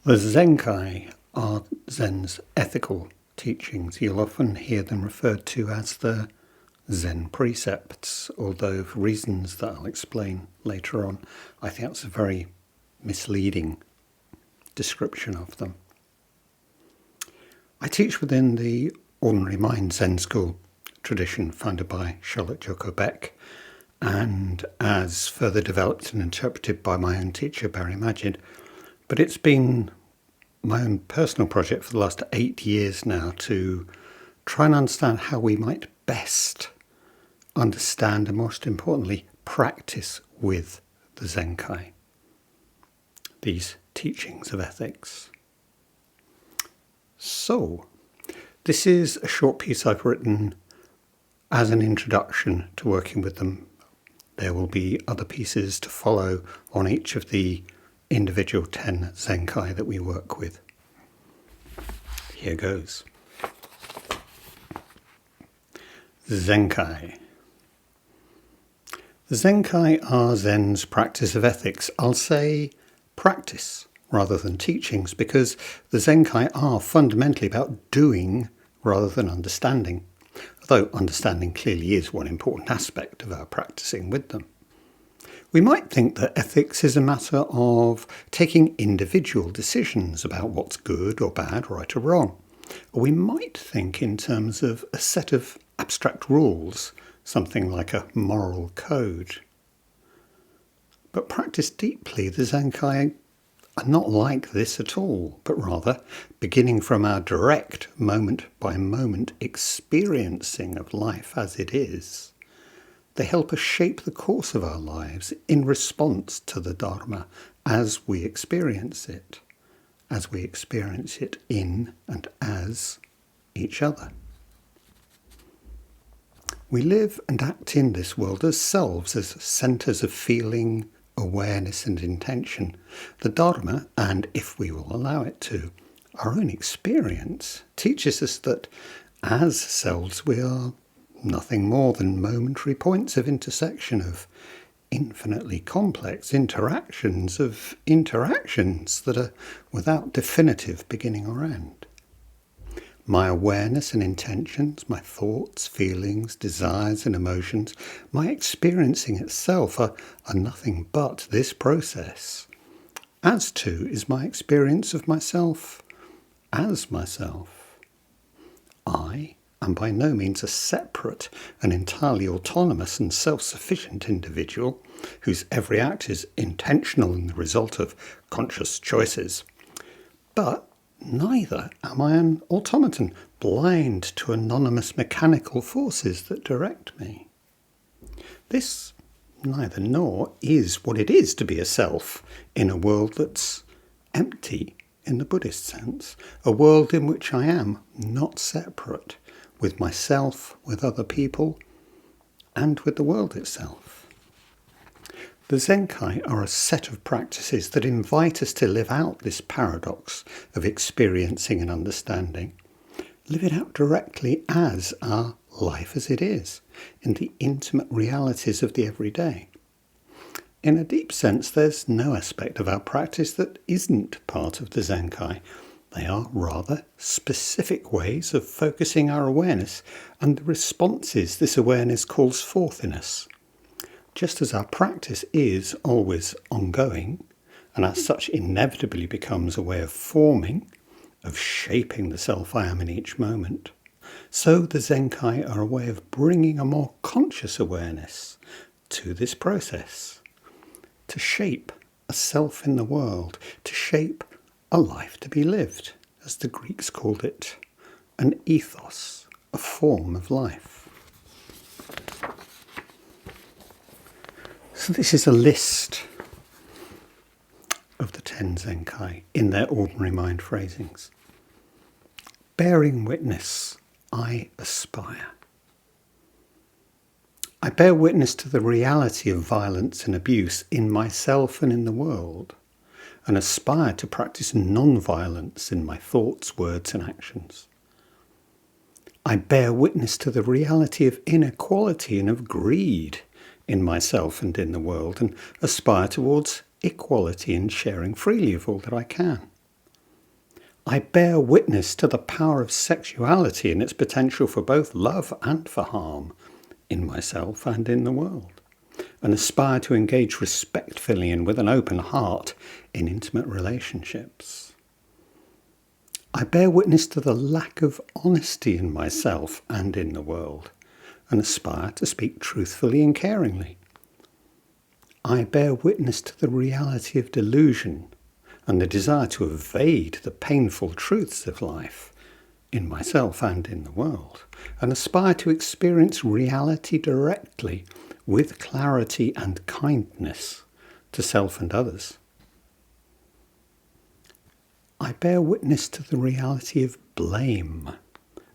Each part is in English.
The Zenkai are Zen's ethical teachings. You'll often hear them referred to as the Zen Precepts, although for reasons that I'll explain later on, I think that's a very misleading description of them. I teach within the Ordinary Mind Zen School tradition founded by Charlotte Jōko Beck, and as further developed and interpreted by my own teacher, Barry Magid. But it's been my own personal project for the last 8 years now to try and understand how we might best understand and, most importantly, practice with the Zenkai, these teachings of ethics. So, this is a short piece I've written as an introduction to working with them. There will be other pieces to follow on each of the individual 10 Zenkai that we work with. Here goes. Zenkai. The Zenkai are Zen's practice of ethics. I'll say practice rather than teachings because the Zenkai are fundamentally about doing rather than understanding, although understanding clearly is one important aspect of our practicing with them. We might think that ethics is a matter of taking individual decisions about what's good or bad, right or wrong. Or we might think in terms of a set of abstract rules, something like a moral code. But practiced deeply, the Zenkai are not like this at all, but rather beginning from our direct moment-by-moment experiencing of life as it is. They help us shape the course of our lives in response to the Dharma as we experience it in and as each other. We live and act in this world as selves, as centres of feeling, awareness and intention. The Dharma, and if we will allow it to, our own experience, teaches us that as selves we are nothing more than momentary points of intersection of infinitely complex interactions that are without definitive beginning or end. My awareness and intentions, my thoughts, feelings, desires and emotions, my experiencing itself are nothing but this process, as too is my experience of myself as myself. I am by no means a separate and entirely autonomous and self-sufficient individual whose every act is intentional and the result of conscious choices. But neither am I an automaton blind to anonymous mechanical forces that direct me. This neither nor is what it is to be a self in a world that's empty in the Buddhist sense, a world in which I am not separate with myself, with other people, and with the world itself. The Zenkai are a set of practices that invite us to live out this paradox of experiencing and understanding. Live it out directly as our life as it is, in the intimate realities of the everyday. In a deep sense, there's no aspect of our practice that isn't part of the Zenkai. They are rather specific ways of focusing our awareness and the responses this awareness calls forth in us. Just as our practice is always ongoing, and as such inevitably becomes a way of forming, of shaping the self I am in each moment, so the Zenkai are a way of bringing a more conscious awareness to this process, to shape a self in the world, to shape a life to be lived, as the Greeks called it, an ethos, a form of life. So this is a list of the 10 Zenkai in their ordinary mind phrasings. Bearing witness, I aspire. I bear witness to the reality of violence and abuse in myself and in the world, and aspire to practice non-violence in my thoughts, words and actions. I bear witness to the reality of inequality and of greed in myself and in the world, and aspire towards equality and sharing freely of all that I can. I bear witness to the power of sexuality and its potential for both love and for harm in myself and in the world, and aspire to engage respectfully and with an open heart in intimate relationships. I bear witness to the lack of honesty in myself and in the world, and aspire to speak truthfully and caringly. I bear witness to the reality of delusion and the desire to evade the painful truths of life in myself and in the world, and aspire to experience reality directly with clarity and kindness to self and others. I bear witness to the reality of blame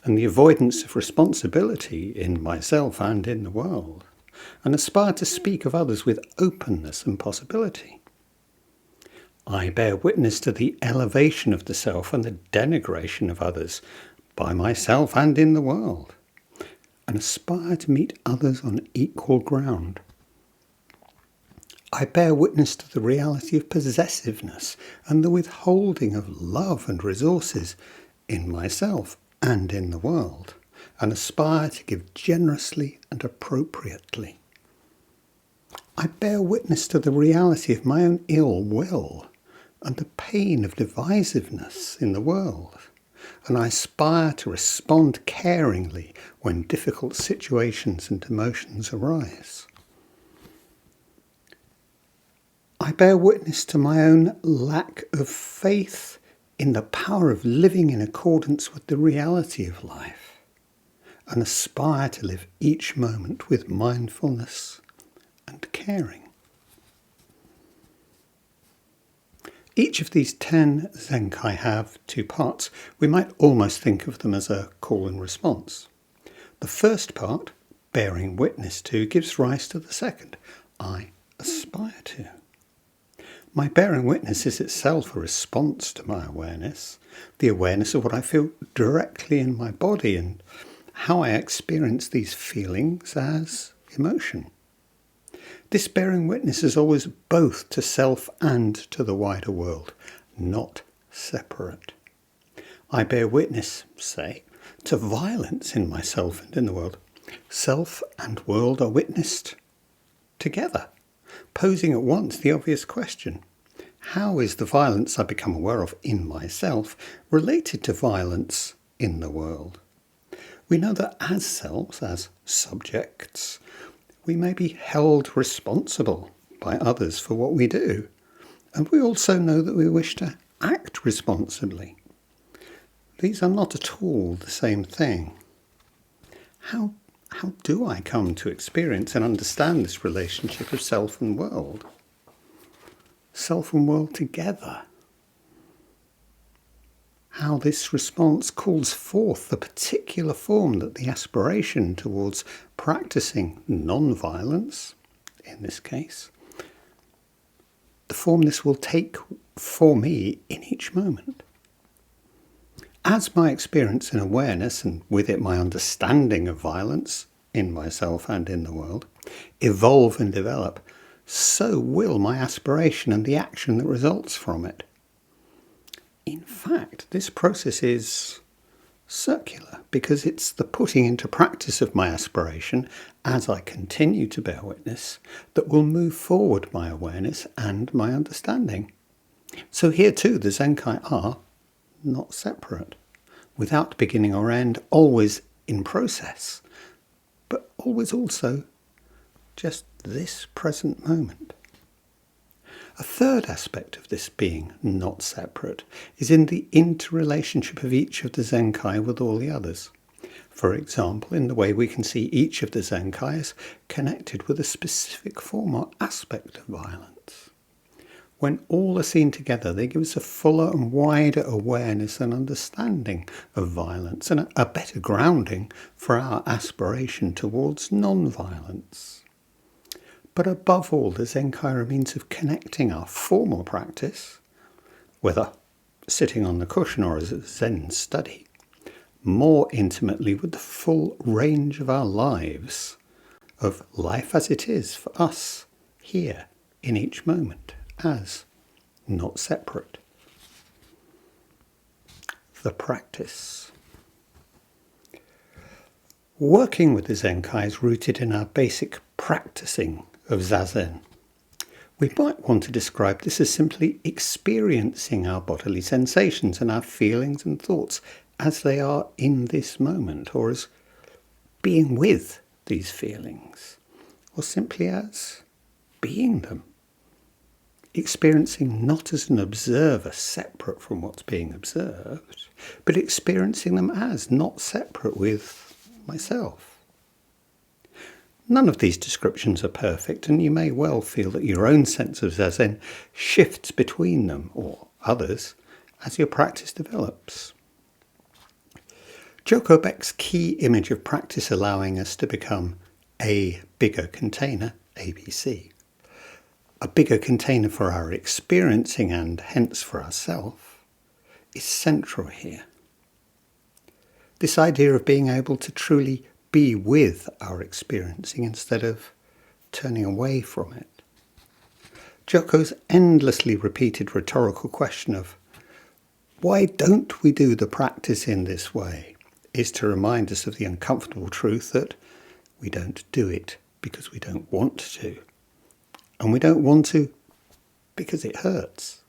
and the avoidance of responsibility in myself and in the world, and aspire to speak of others with openness and possibility. I bear witness to the elevation of the self and the denigration of others by myself and in the world, and aspire to meet others on equal ground. I bear witness to the reality of possessiveness and the withholding of love and resources in myself and in the world, and aspire to give generously and appropriately. I bear witness to the reality of my own ill will and the pain of divisiveness in the world, and I aspire to respond caringly when difficult situations and emotions arise. I bear witness to my own lack of faith in the power of living in accordance with the reality of life, and aspire to live each moment with mindfulness and caring. Each of these 10 Zenkai have 2 parts. We might almost think of them as a call and response. The first part, bearing witness to, gives rise to the second, I aspire to. My bearing witness is itself a response to my awareness, the awareness of what I feel directly in my body and how I experience these feelings as emotion. This bearing witness is always both to self and to the wider world, not separate. I bear witness, say, to violence in myself and in the world. Self and world are witnessed together, posing at once the obvious question: how is the violence I become aware of in myself related to violence in the world? We know that as selves, as subjects, we may be held responsible by others for what we do, and we also know that we wish to act responsibly. These are not at all the same thing. How do I come to experience and understand this relationship of self and world? Self and world together. How this response calls forth the particular form that the aspiration towards practicing non-violence, in this case, the form this will take for me in each moment. As my experience and awareness, and with it my understanding of violence in myself and in the world, evolve and develop, so will my aspiration and the action that results from it. In fact, this process is circular because it's the putting into practice of my aspiration as I continue to bear witness that will move forward my awareness and my understanding. So here too the Zenkai are not separate, without beginning or end, always in process, but always also just this present moment. A third aspect of this being not separate is in the interrelationship of each of the Zenkai with all the others. For example, in the way we can see each of the Zenkai as connected with a specific form or aspect of violence. When all are seen together, they give us a fuller and wider awareness and understanding of violence and a better grounding for our aspiration towards non-violence. But above all, the Zenkai are a means of connecting our formal practice, whether sitting on the cushion or as a Zen study, more intimately with the full range of our lives, of life as it is for us here in each moment, as not separate. the practice. Working with the Zenkai is rooted in our basic practicing of zazen. We might want to describe this as simply experiencing our bodily sensations and our feelings and thoughts as they are in this moment, or as being with these feelings, or simply as being them. Experiencing not as an observer separate from what's being observed, but experiencing them as not separate with myself. None of these descriptions are perfect, and you may well feel that your own sense of zazen shifts between them or others as your practice develops. Jōko Beck's key image of practice allowing us to become a bigger container, ABC, a bigger container for our experiencing and hence for ourself, is central here. This idea of being able to truly be with our experiencing instead of turning away from it. Jōko's endlessly repeated rhetorical question of why don't we do the practice in this way is to remind us of the uncomfortable truth that we don't do it because we don't want to. And we don't want to because it hurts.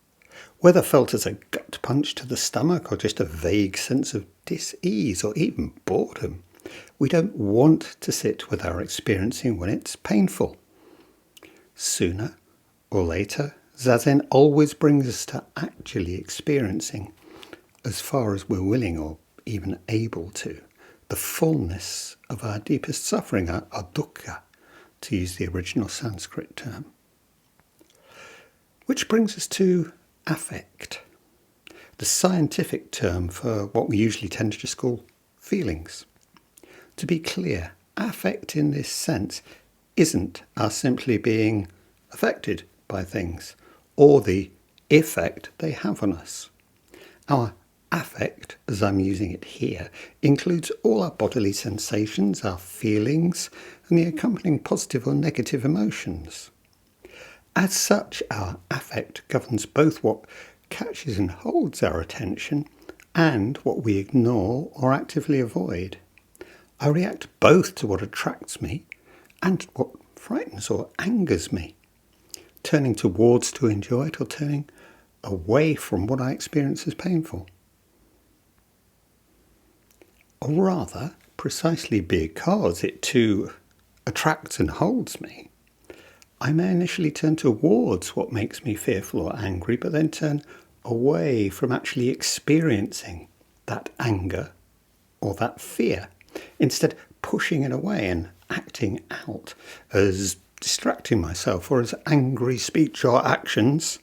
Whether felt as a gut punch to the stomach or just a vague sense of dis-ease or even boredom, we don't want to sit with our experiencing when it's painful. Sooner or later, zazen always brings us to actually experiencing, as far as we're willing or even able to, the fullness of our deepest suffering, our dukkha, to use the original Sanskrit term. Which brings us to affect, the scientific term for what we usually tend to just call feelings. To be clear, affect in this sense isn't us simply being affected by things or the effect they have on us. Our affect, as I'm using it here, includes all our bodily sensations, our feelings, and the accompanying positive or negative emotions. As such, our affect governs both what catches and holds our attention and what we ignore or actively avoid. I react both to what attracts me and what frightens or angers me, turning towards to enjoy it or turning away from what I experience as painful. Or rather, precisely because it too attracts and holds me, I may initially turn towards what makes me fearful or angry, but then turn away from actually experiencing that anger or that fear, instead pushing it away and acting out as distracting myself or as angry speech or actions.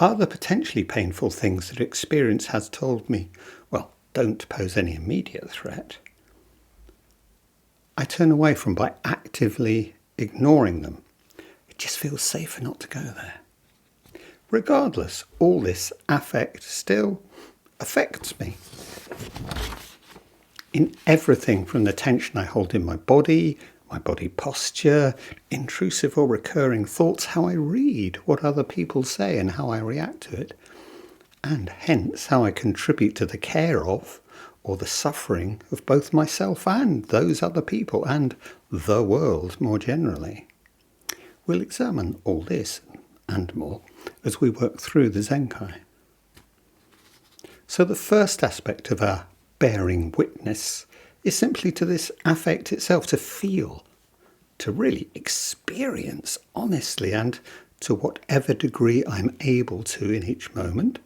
Other potentially painful things that experience has told me, well, don't pose any immediate threat, I turn away from by actively ignoring them. It just feels safer not to go there. Regardless, all this affect still affects me. In everything from the tension I hold in my body posture, intrusive or recurring thoughts, how I read what other people say and how I react to it, and hence how I contribute to the care of or the suffering of both myself and those other people and the world more generally. We'll examine all this and more as we work through the Zenkai. So the first aspect of our bearing witness is simply to this affect itself, to feel, to really experience honestly and to whatever degree I'm able to in each moment,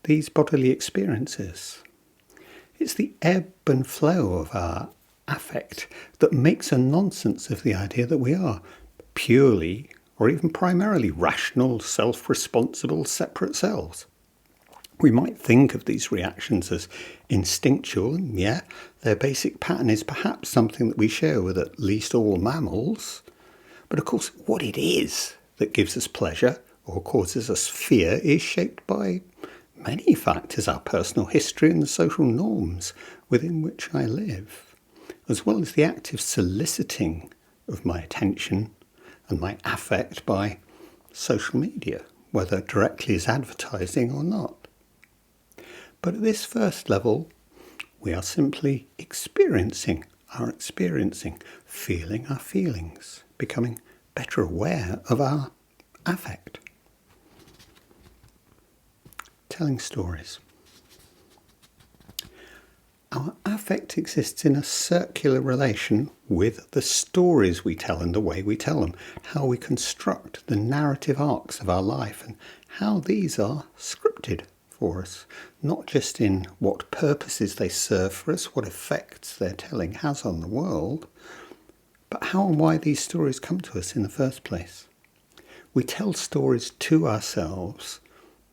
these bodily experiences. It's the ebb and flow of our affect that makes a nonsense of the idea that we are purely or even primarily rational, self-responsible, separate selves. We might think of these reactions as instinctual, and their basic pattern is perhaps something that we share with at least all mammals. But of course, what it is that gives us pleasure or causes us fear is shaped by many factors, our personal history and the social norms within which I live, as well as the active soliciting of my attention and my affect by social media, whether directly as advertising or not. But at this first level, we are simply experiencing our experiencing, feeling our feelings, becoming better aware of our affect. Telling stories. Our affect exists in a circular relation with the stories we tell and the way we tell them, how we construct the narrative arcs of our life and how these are scripted for us, not just in what purposes they serve for us, what effects their telling has on the world, but how and why these stories come to us in the first place. We tell stories to ourselves.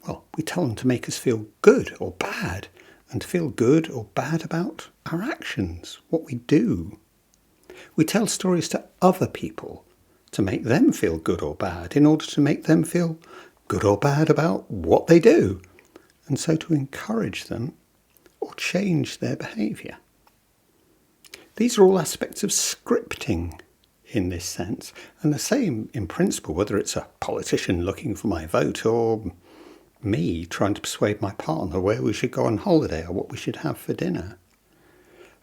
Well, we tell them to make us feel good or bad, and to feel good or bad about our actions, what we do. We tell stories to other people to make them feel good or bad in order to make them feel good or bad about what they do, and so to encourage them or change their behaviour. These are all aspects of scripting in this sense, and the same in principle whether it's a politician looking for my vote or me trying to persuade my partner where we should go on holiday or what we should have for dinner.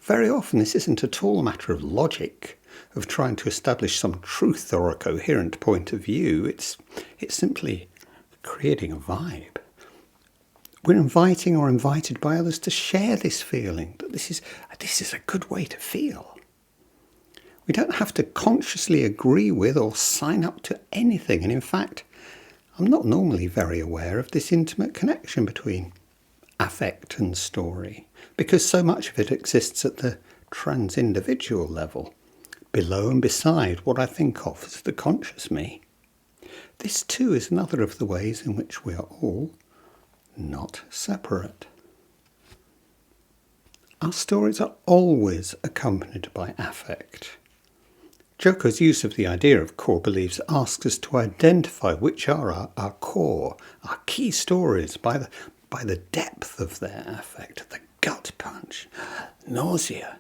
Very often this isn't at all a matter of logic, of trying to establish some truth or a coherent point of view. It's simply creating a vibe. We're inviting or invited by others to share this feeling, that this is a good way to feel. We don't have to consciously agree with or sign up to anything, and in fact, I'm not normally very aware of this intimate connection between affect and story, because so much of it exists at the trans-individual level, below and beside what I think of as the conscious me. This too is another of the ways in which we are all not separate. Our stories are always accompanied by affect. Jōko's use of the idea of core beliefs asks us to identify which are our core, our key stories by the depth of their affect, the gut punch, nausea.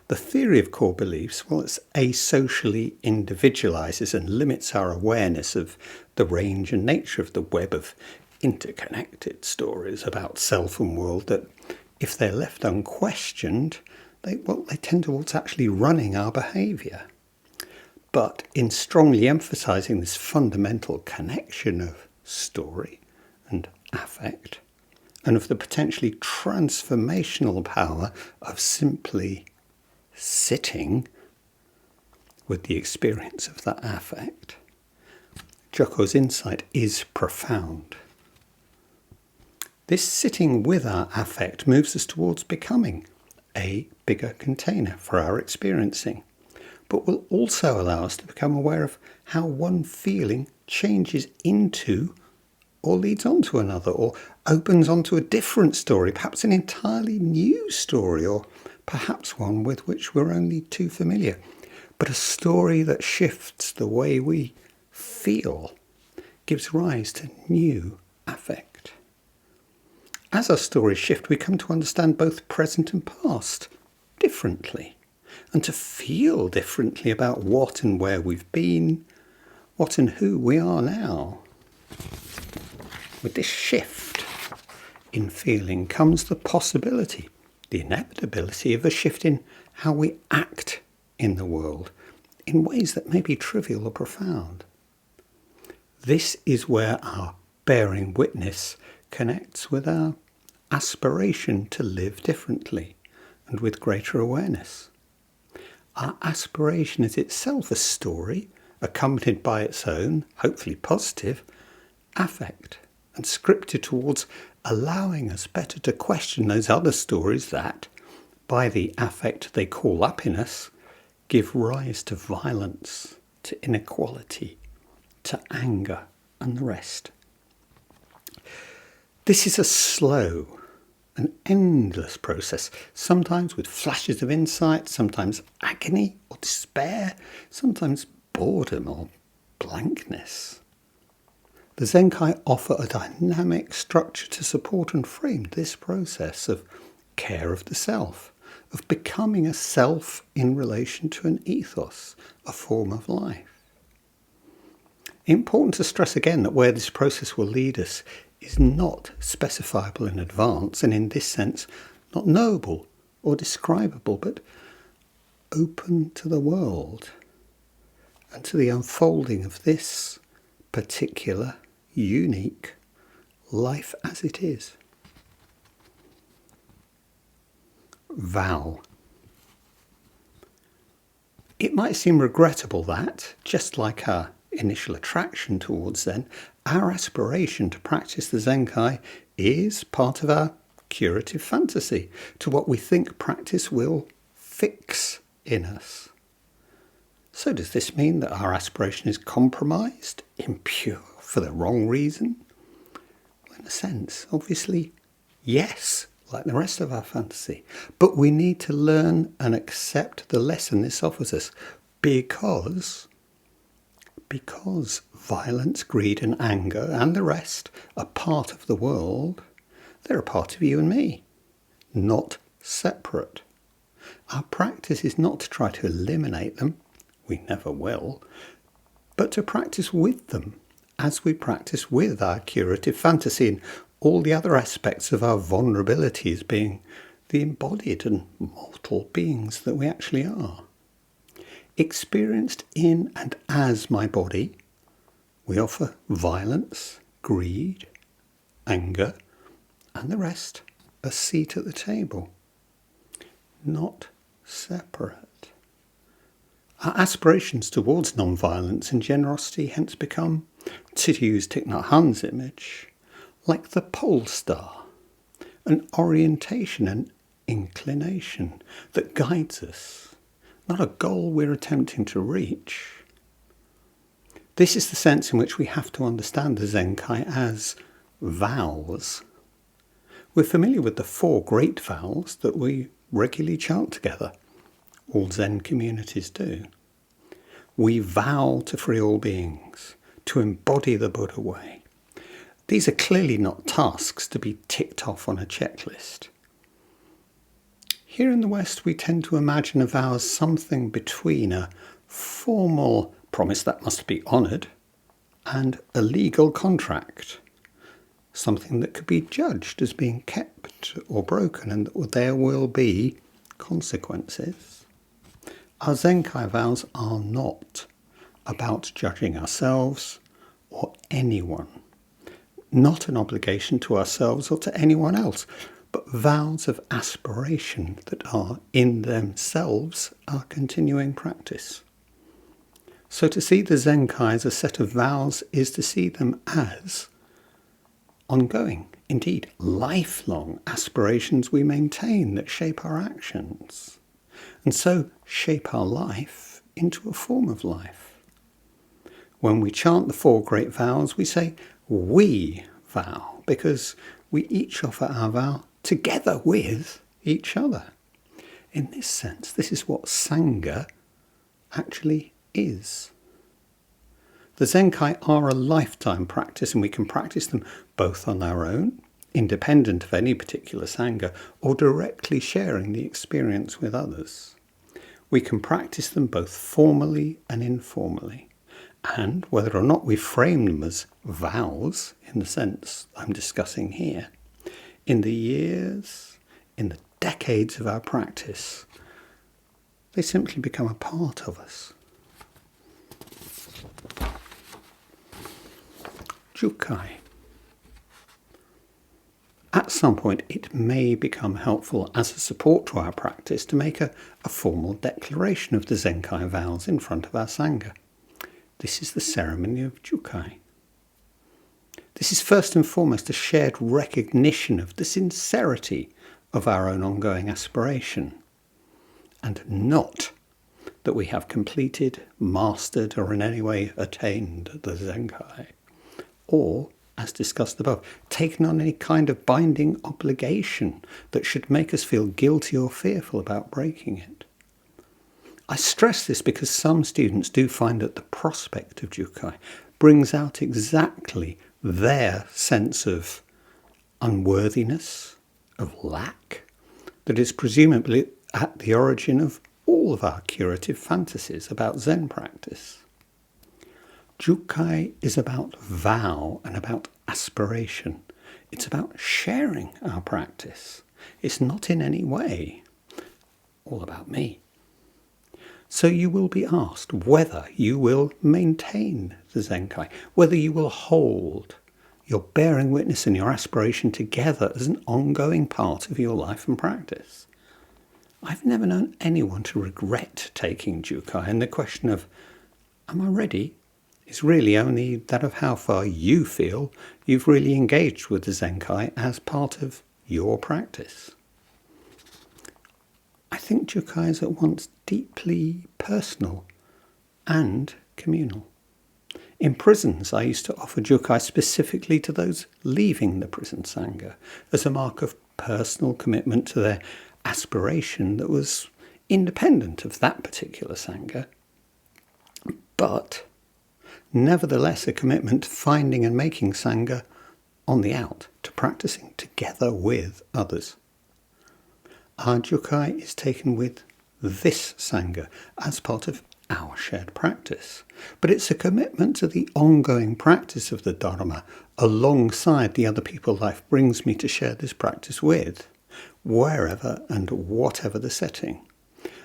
The theory of core beliefs, well, it's asocially individualizes and limits our awareness of the range and nature of the web of interconnected stories about self and world that, if they're left unquestioned, they tend towards actually running our behaviour. But in strongly emphasising this fundamental connection of story and affect, and of the potentially transformational power of simply sitting with the experience of that affect, Jōko's insight is profound. This sitting with our affect moves us towards becoming a bigger container for our experiencing, but will also allow us to become aware of how one feeling changes into or leads on to another, or opens onto a different story, perhaps an entirely new story, or perhaps one with which we're only too familiar, but a story that shifts the way we feel, gives rise to new affect. As our stories shift, we come to understand both present and past differently, and to feel differently about what and where we've been, what and who we are now. With this shift in feeling comes the possibility, the inevitability of a shift in how we act in the world, in ways that may be trivial or profound. This is where our bearing witness connects with our aspiration to live differently and with greater awareness. Our aspiration is itself a story accompanied by its own, hopefully positive, affect, and scripted towards allowing us better to question those other stories that, by the affect they call up in us, give rise to violence, to inequality, to anger, and the rest. This is a slow and endless process, sometimes with flashes of insight, sometimes agony or despair, sometimes boredom or blankness. The Zenkai offer a dynamic structure to support and frame this process of care of the self, of becoming a self in relation to an ethos, a form of life. Important to stress again that where this process will lead us is not specifiable in advance, and in this sense not knowable or describable, but open to the world and to the unfolding of this particular, unique life as it is. Vow. It might seem regrettable that, just like our initial attraction towards Zen, our aspiration to practice the Zenkai is part of our curative fantasy to what we think practice will fix in us. So does this mean that our aspiration is compromised, impure, for the wrong reason? Well, in a sense, obviously, yes, like the rest of our fantasy. But we need to learn and accept the lesson this offers us because violence, greed and anger and the rest are part of the world. They're a part of you and me, not separate. Our practice is not to try to eliminate them, we never will, but to practice with them as we practice with our curative fantasy and all the other aspects of our vulnerabilities being the embodied and mortal beings that we actually are. Experienced in and as my body, we offer violence, greed, anger, and the rest a seat at the table, not separate. Our aspirations towards non-violence and generosity hence become, to use Thich Nhat Hanh's image, like the pole star, an orientation and inclination that guides us, not a goal we're attempting to reach. This is the sense in which we have to understand the Zenkai as vows. We're familiar with the 4 great vows that we regularly chant together. All Zen communities do. We vow to free all beings, to embody the Buddha way. These are clearly not tasks to be ticked off on a checklist. Here in the West, we tend to imagine a vow as something between a formal promise that must be honoured and a legal contract, something that could be judged as being kept or broken and that there will be consequences. Our Zenkai vows are not about judging ourselves or anyone, not an obligation to ourselves or to anyone else, but vows of aspiration that are in themselves our continuing practice. So to see the Zenkai as a set of vows is to see them as ongoing, indeed lifelong aspirations we maintain that shape our actions, and so shape our life into a form of life. When we chant the 4 great vows, we say, we vow, because we each offer our vow together with each other. In this sense, this is what Sangha actually is. The Zenkai are a lifetime practice, and we can practice them both on our own, independent of any particular Sangha, or directly sharing the experience with others. We can practice them both formally and informally. And whether or not we frame them as vows, in the sense I'm discussing here, in the years, in the decades of our practice, they simply become a part of us. Jukai. At some point, it may become helpful as a support to our practice to make a formal declaration of the Zenkai vows in front of our Sangha. This is the ceremony of Jukai. This is first and foremost a shared recognition of the sincerity of our own ongoing aspiration, and not that we have completed, mastered, or in any way attained the Zenkai, or, as discussed above, taken on any kind of binding obligation that should make us feel guilty or fearful about breaking it. I stress this because some students do find that the prospect of Jukai brings out exactly their sense of unworthiness, of lack, that is presumably at the origin of all of our curative fantasies about Zen practice. Jukai is about vow and about aspiration, It's about sharing our practice. It's not in any way all about me. So you will be asked whether you will maintain the Zenkai, whether you will hold your bearing witness and your aspiration together as an ongoing part of your life and practice. I've never known anyone to regret taking Jukai, and the question of, am I ready, is really only that of how far you feel you've really engaged with the Zenkai as part of your practice. I think Jukai is at once deeply personal and communal. In prisons, I used to offer Jukai specifically to those leaving the prison Sangha as a mark of personal commitment to their aspiration that was independent of that particular Sangha, but nevertheless a commitment to finding and making Sangha on the out, to practicing together with others. Our Jukai is taken with this Sangha as part of our shared practice, but it's a commitment to the ongoing practice of the Dharma alongside the other people life brings me to share this practice with, wherever and whatever the setting.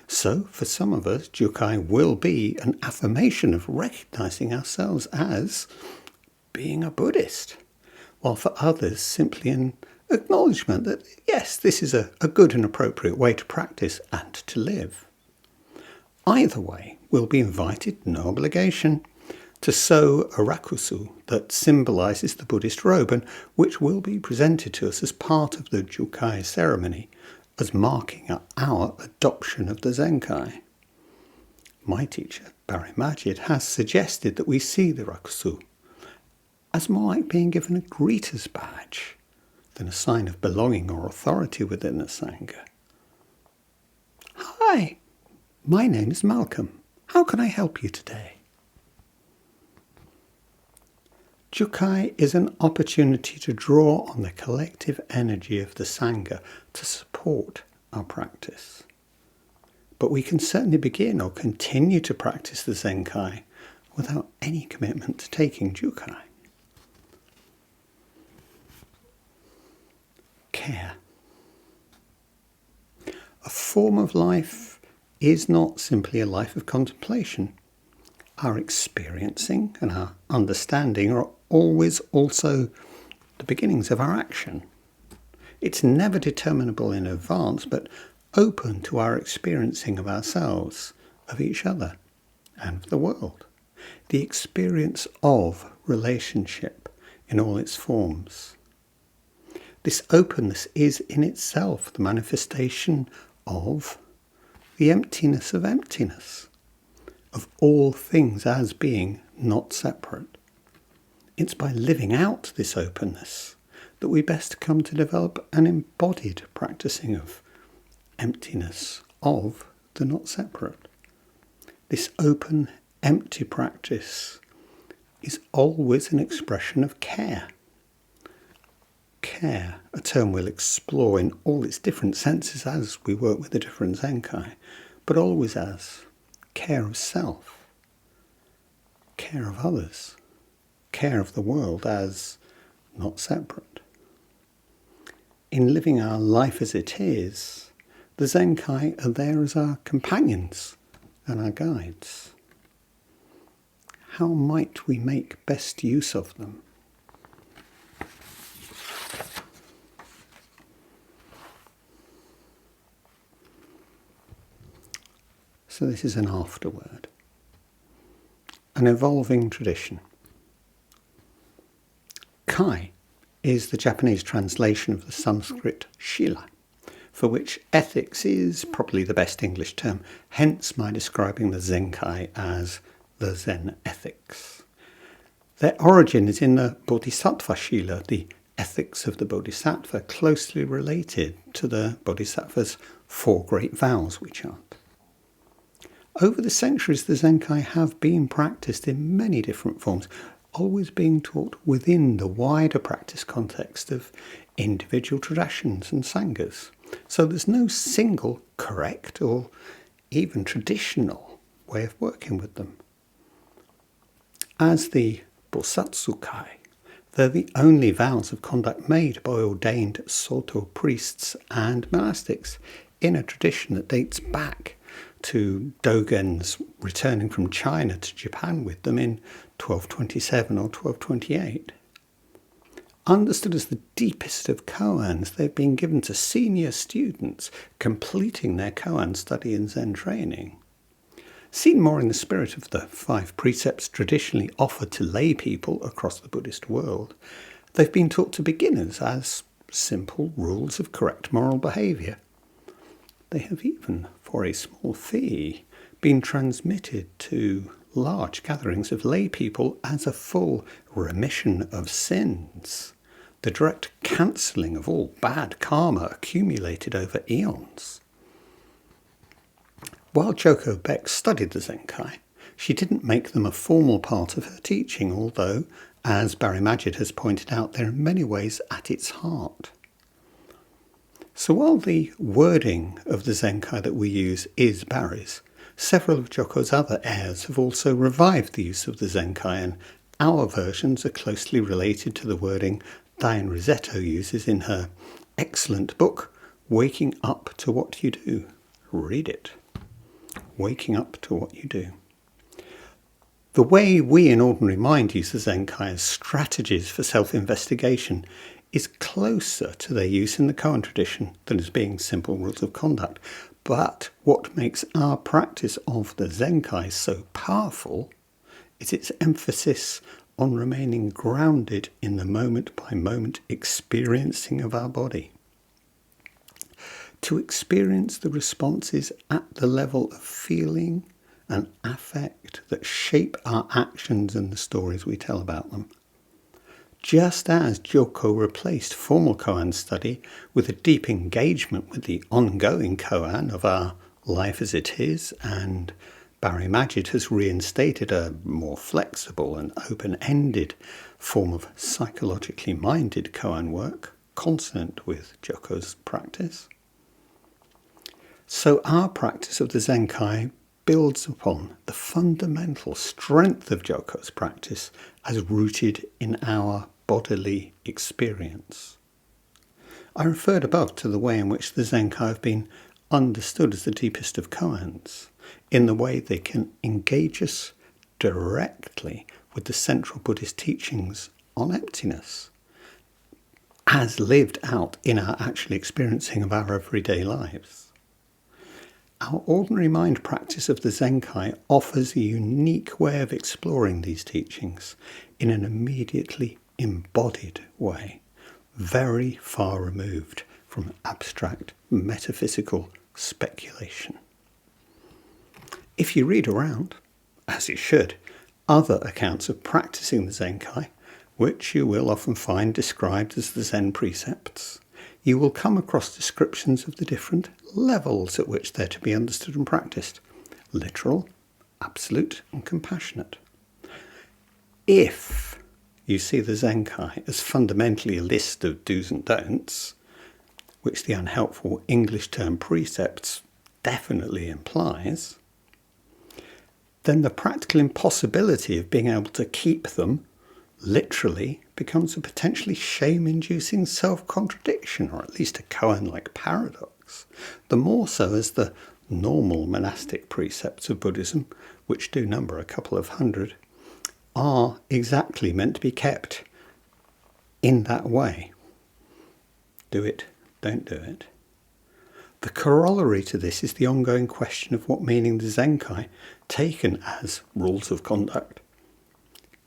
So for some of us, Jukai will be an affirmation of recognizing ourselves as being a Buddhist, while for others simply an acknowledgement that yes, this is a good and appropriate way to practice and to live. Either way, we'll be invited, no obligation, to sew a rakusu that symbolises the Buddhist robe and which will be presented to us as part of the Jukai ceremony as marking our adoption of the Zenkai. My teacher, Barry Magid, has suggested that we see the rakusu as more like being given a greeter's badge than a sign of belonging or authority within the Sangha. Hi, my name is Malcolm. How can I help you today? Jukai is an opportunity to draw on the collective energy of the Sangha to support our practice. But we can certainly begin or continue to practice the Zenkai without any commitment to taking Jukai. Care. A form of life is not simply a life of contemplation. Our experiencing and our understanding are always also the beginnings of our action. It's never determinable in advance, but open to our experiencing of ourselves, of each other, and of the world. The experience of relationship in all its forms. This openness is in itself the manifestation of the emptiness of emptiness, of all things as being not separate. It's by living out this openness that we best come to develop an embodied practicing of emptiness, of the not separate. This open, empty practice is always an expression of care. Care, a term we'll explore in all its different senses as we work with the different Zenkai, but always as care of self, care of others, care of the world as not separate. In living our life as it is, the Zenkai are there as our companions and our guides. How might we make best use of them? So this is an afterword, an evolving tradition. Kai is the Japanese translation of the Sanskrit Shila, for which ethics is probably the best English term, hence my describing the Zenkai as the Zen ethics. Their origin is in the Bodhisattva Shila, the ethics of the Bodhisattva, closely related to the Bodhisattva's 4 great vows we chant. Over the centuries, the Zenkai have been practiced in many different forms, always being taught within the wider practice context of individual traditions and sanghas. So there's no single correct or even traditional way of working with them. As the Bosatsu Kai, They're the only vows of conduct made by ordained Soto priests and monastics in a tradition that dates back to Dogen's returning from China to Japan with them in 1227 or 1228. Understood as the deepest of koans, they've been given to senior students completing their koan study and Zen training. Seen more in the spirit of the 5 precepts traditionally offered to lay people across the Buddhist world, they've been taught to beginners as simple rules of correct moral behaviour. They have even, for a small fee, been transmitted to large gatherings of lay people as a full remission of sins, the direct cancelling of all bad karma accumulated over eons. While Jōko Beck studied the Zenkai, she didn't make them a formal part of her teaching, although, as Barry Magid has pointed out, they're in many ways at its heart. So while the wording of the Zenkai that we use is Barry's, several of Jōko's other heirs have also revived the use of the Zenkai, and our versions are closely related to the wording Diane Rossetto uses in her excellent book, Waking Up to What You Do. Read it. Waking Up to What You Do. The way we in Ordinary Mind use the Zenkai as strategies for self-investigation is closer to their use in the koan tradition than as being simple rules of conduct. But what makes our practice of the Zenkai so powerful is its emphasis on remaining grounded in the moment-by-moment experiencing of our body. To experience the responses at the level of feeling and affect that shape our actions and the stories we tell about them. Just as Jōko replaced formal koan study with a deep engagement with the ongoing koan of our life as it is, and Barry Magid has reinstated a more flexible and open-ended form of psychologically minded koan work, consonant with Jōko's practice. So our practice of the Zenkai builds upon the fundamental strength of Jōko's practice as rooted in our bodily experience. I referred above to the way in which the Zenkai have been understood as the deepest of koans, in the way they can engage us directly with the central Buddhist teachings on emptiness, as lived out in our actual experiencing of our everyday lives. Our ordinary mind practice of the Zenkai offers a unique way of exploring these teachings in an immediately embodied way, very far removed from abstract metaphysical speculation. If you read around, as you should, other accounts of practicing the Zenkai, which you will often find described as the Zen Precepts, you will come across descriptions of the different levels at which they're to be understood and practiced: literal, absolute, and compassionate. If you see the Zenkai as fundamentally a list of do's and don'ts, which the unhelpful English term precepts definitely implies, then the practical impossibility of being able to keep them literally becomes a potentially shame-inducing self-contradiction, or at least a koan-like paradox, the more so as the normal monastic precepts of Buddhism, which do number a couple of hundred, are exactly meant to be kept in that way. Do it, don't do it. The corollary to this is the ongoing question of what meaning the Zenkai, taken as rules of conduct,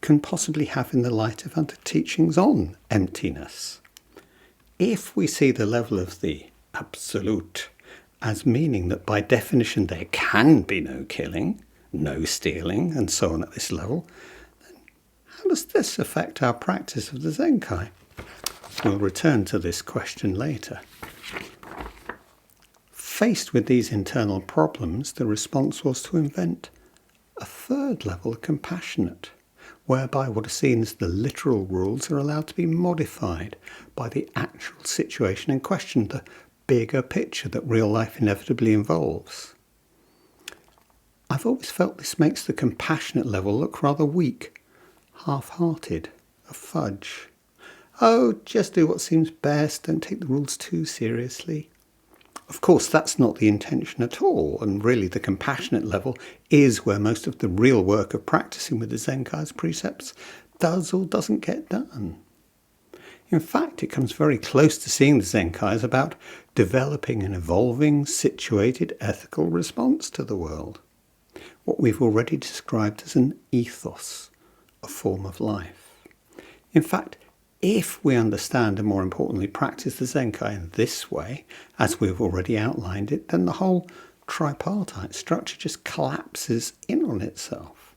can possibly have in the light of other teachings on emptiness. If we see the level of the absolute as meaning that by definition there can be no killing, no stealing, and so on at this level, then how does this affect our practice of the Zenkai? We'll return to this question later. Faced with these internal problems, the response was to invent a third level, compassionate, whereby what are seen as the literal rules are allowed to be modified by the actual situation in question, the bigger picture that real life inevitably involves. I've always felt this makes the compassionate level look rather weak, half-hearted, a fudge. oh, just do what seems best, don't take the rules too seriously. Of course, that's not the intention at all, and really the compassionate level is where most of the real work of practicing with the Zenkai's precepts does or doesn't get done. In fact, it comes very close to seeing the Zenkai as about developing an evolving, situated, ethical response to the world. What we've already described as an ethos, a form of life. In fact, if we understand and more importantly practice the Zenkai in this way, as we've already outlined it, then the whole tripartite structure just collapses in on itself.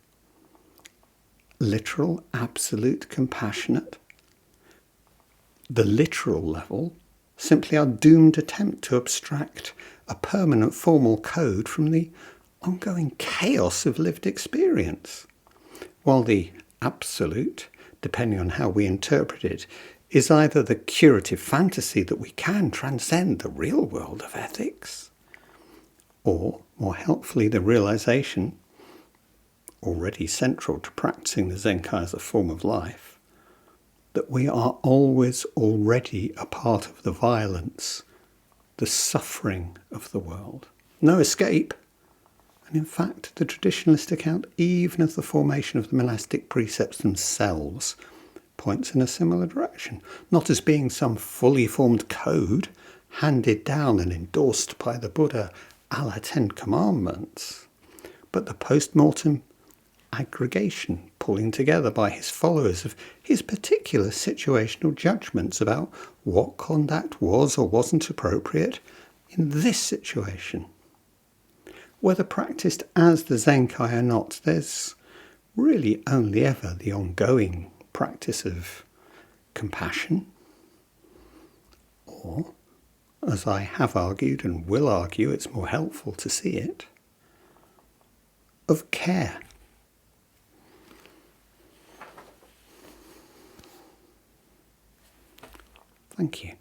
Literal, absolute, compassionate. The literal level, simply our doomed attempt to abstract a permanent formal code from the ongoing chaos of lived experience. While the absolute, depending on how we interpret it, is either the curative fantasy that we can transcend the real world of ethics, or, more helpfully, the realization, already central to practicing the Zenkai as a form of life, that we are always already a part of the violence, the suffering of the world. No escape. And in fact, the traditionalist account, even of the formation of the monastic precepts themselves, points in a similar direction, not as being some fully formed code handed down and endorsed by the Buddha a la 10 Commandments, but the post-mortem aggregation, pulling together by his followers of his particular situational judgments about what conduct was or wasn't appropriate in this situation. Whether practiced as the Zenkai or not, there's really only ever the ongoing practice of compassion, or, as I have argued and will argue, it's more helpful to see it, of care. Thank you.